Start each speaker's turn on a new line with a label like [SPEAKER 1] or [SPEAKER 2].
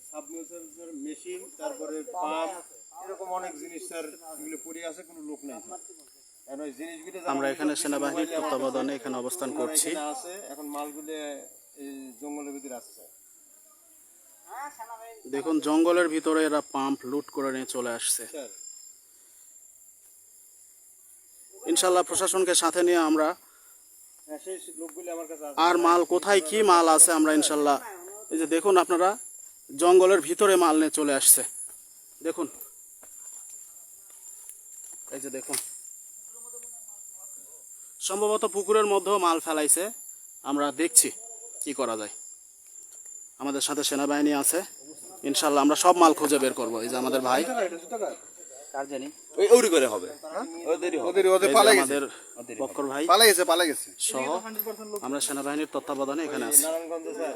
[SPEAKER 1] সাবমার্সার machine, তারপরে pump, এরকম অনেক জিনিস স্যার এগুলো পড়ে আছে, কোনো লোক নেই স্যার। এখন ওই জিনিসগুলো
[SPEAKER 2] আমরা এখানে সেনাবাহিনীর তত্ত্বাবধানে এখানে অবস্থান করছি।
[SPEAKER 1] আছে, এখন মালগুলো এই জঙ্গলের ভিতরে আছে স্যার।
[SPEAKER 2] দেখুন জঙ্গলের ভিতরে এরা পাম্প লুট করে নিয়ে চলে আসছে।
[SPEAKER 1] স্যার
[SPEAKER 2] ইনশাল্লাহ প্রশাসনকে সাথে নিয়ে আমরা
[SPEAKER 1] সেই লোকগুলো আমার কাছে আছে।
[SPEAKER 2] আর মাল কোথায় কি মাল আছে আমরা ইনশাল্লাহ, এই যে দেখুন আপনারা জঙ্গলের ভিতরে মাল নিয়ে চলে আসছে। দেখুন এই যে দেখুন, সম্ভবত পুকুরের মধ্যেও মাল ফেলাইছে। আমরা দেখছি কি করা যায়। আমাদের সাথে সেনাবাহিনী আছে, ইনশাল্লাহ আমরা সব মাল খুঁজে বের করবো। এই যে আমাদের ভাই
[SPEAKER 3] কার জানি
[SPEAKER 1] ওই করে হবে, ওদের পালাই গেছে,
[SPEAKER 2] আমাদের বক্কর ভাই
[SPEAKER 1] পালাই গেছে
[SPEAKER 2] সহ আমরা সেনাবাহিনীর তত্ত্বাবধানে এখানে আছি।
[SPEAKER 1] নারায়ণগঞ্জ স্যার।